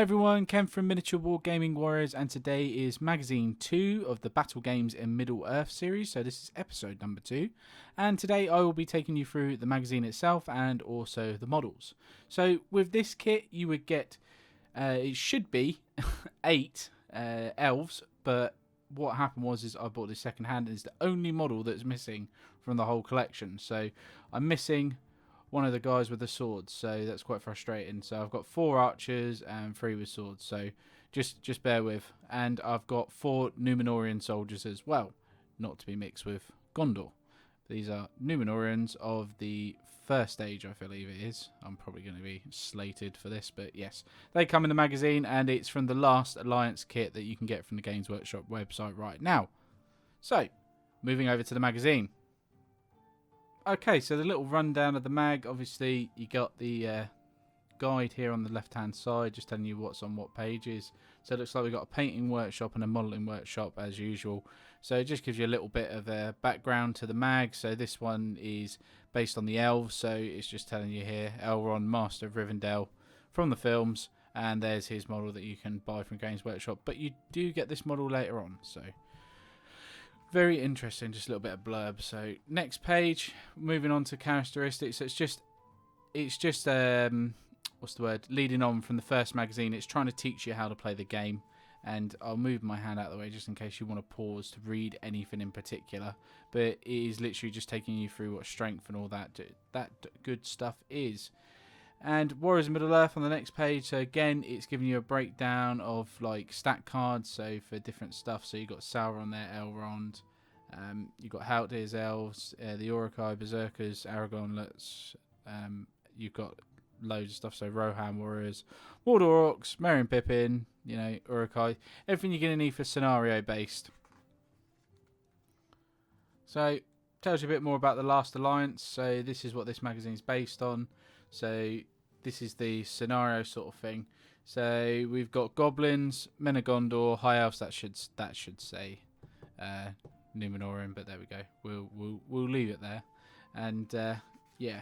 Hi everyone, Ken from Miniature Wargaming Warriors, and today is magazine 2 of the Battle Games in Middle-earth series, so this is episode number 2, and today I will be taking you through the magazine itself and also the models. So with this kit you would get, it should be 8 elves, but what happened was I bought this second hand and it's the only model that's missing from the whole collection, so I'm missing one of the guys with the swords, so that's quite frustrating. So I've got 4 archers and 3 with swords, so just bear with. And I've got 4 Numenorian soldiers as well, not to be mixed with Gondor. These are Numenorians of the first stage, I believe it is. I'm probably going to be slated for this, but yes. They come in the magazine, and it's from the last Alliance kit that you can get from the Games Workshop website right now. So, moving over to the magazine. Okay, so the little rundown of the mag, obviously you got the guide here on the left hand side, just telling you what's on what pages. So it looks like we've got a painting workshop and a modelling workshop as usual. So it just gives you a little bit of a background to the mag. So this one is based on the elves, so it's just telling you here, Elrond, Master of Rivendell from the films, and there's his model that you can buy from Games Workshop. But you do get this model later on, so very interesting, just a little bit of blurb. So next page, moving on to characteristics. So it's just what's the word? Leading on from the first magazine, it's trying to teach you how to play the game. And I'll move my hand out of the way just in case you want to pause to read anything in particular. But it is literally just taking you through what strength and all that good stuff is. And Warriors of Middle-earth on the next page. So again, it's giving you a breakdown of like stat cards, so for different stuff. So you've got Sauron there, Elrond. You've got Haldir's elves, the Uruk-hai berserkers, Aragorn Lutz. You've got loads of stuff. So Rohan warriors, Mordor orcs, Merry and Pippin. You know, Uruk-hai. Everything you're gonna need for scenario based. So tells you a bit more about the Last Alliance. So this is what this magazine's based on. So this is the scenario sort of thing. So we've got goblins, men of Gondor, high elves. That should say Numenorian, but there we go. We'll leave it there. And yeah,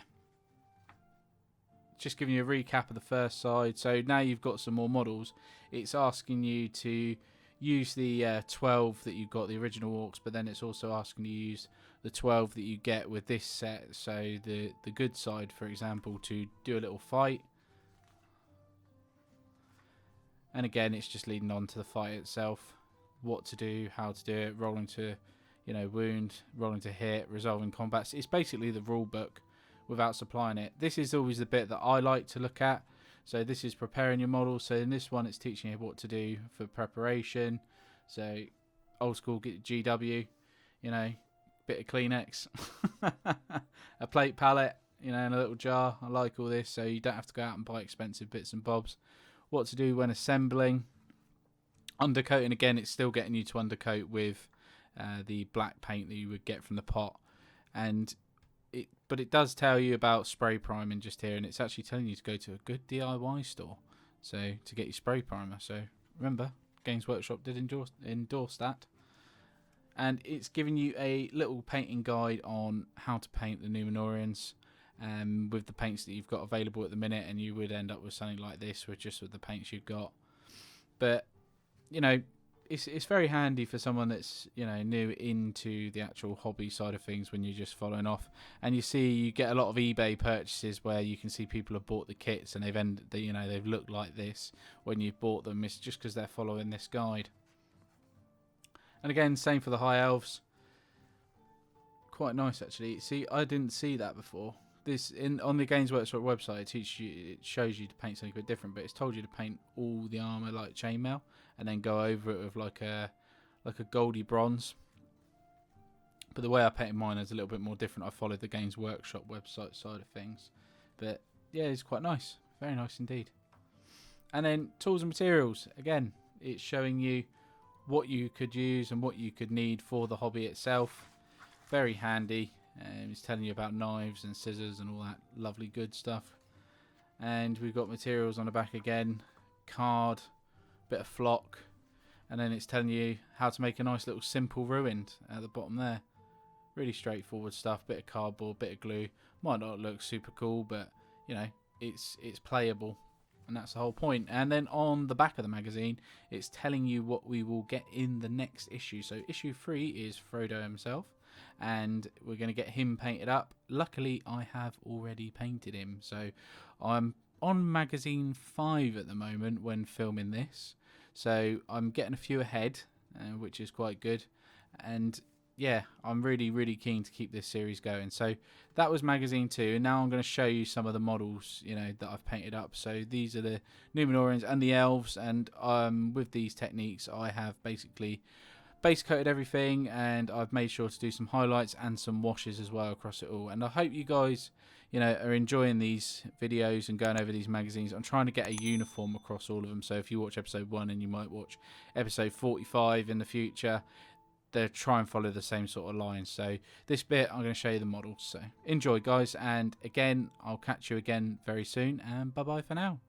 just giving you a recap of the first side. So now you've got some more models. It's asking you to use the 12 that you've got, the original orcs, but then it's also asking you to use the 12 that you get with this set. So the good side, for example, to do a little fight. And again, it's just leading on to the fight itself. What to do, how to do it, rolling to, wound, rolling to hit, resolving combats. It's basically the rule book without supplying it. This is always the bit that I like to look at. So this is preparing your model. So in this one, it's teaching you what to do for preparation. So old school GW, bit of Kleenex, a plate palette, in a little jar. I like all this, so you don't have to go out and buy expensive bits and bobs. What to do when assembling. Undercoating, again, it's still getting you to undercoat with the black paint that you would get from the pot. But it does tell you about spray priming just here, and it's actually telling you to go to a good DIY store to get your spray primer. So remember, Games Workshop did endorse that. And it's giving you a little painting guide on how to paint the Numenorians with the paints that you've got available at the minute, and you would end up with something like this with the paints you've got. But it's very handy for someone that's new into the actual hobby side of things when you're just following off. And you get a lot of eBay purchases where you can see people have bought the kits and they've looked like this when you've bought them. It's just because they're following this guide. And again, same for the high elves. Quite nice actually. See, I didn't see that before. This on the Games Workshop website, it shows you to paint something a bit different, but it's told you to paint all the armor like chainmail, and then go over it with like a goldy bronze. But the way I painted mine is a little bit more different. I followed the Games Workshop website side of things, but yeah, it's quite nice, very nice indeed. And then tools and materials. Again, it's showing you what you could use and what you could need for the hobby itself. Very handy. It's telling you about knives and scissors and all that lovely good stuff. And we've got materials on the back again, card, bit of flock, and then it's telling you how to make a nice little simple ruined at the bottom there. Really straightforward stuff, bit of cardboard, bit of glue. Might not look super cool, but it's playable. and that's the whole point. And then on the back of the magazine, it's telling you what we will get in the next issue. So issue 3 is Frodo himself, and we're going to get him painted up. Luckily, I have already painted him, so I'm on magazine 5 at the moment when filming this, so I'm getting a few ahead, which is quite good. And yeah, I'm really keen to keep this series going. So that was magazine 2, and now I'm going to show you some of the models, that I've painted up. So these are the Numenorians and the elves, and with these techniques I have basically base coated everything, and I've made sure to do some highlights and some washes as well across it all. And I hope you guys are enjoying these videos and going over these magazines. I'm trying to get a uniform across all of them, so if you watch episode 1 and you might watch episode 45 in the future, they'll try and follow the same sort of lines. So this bit I'm going to show you the models. So enjoy, guys, and again I'll catch you again very soon, and bye bye for now.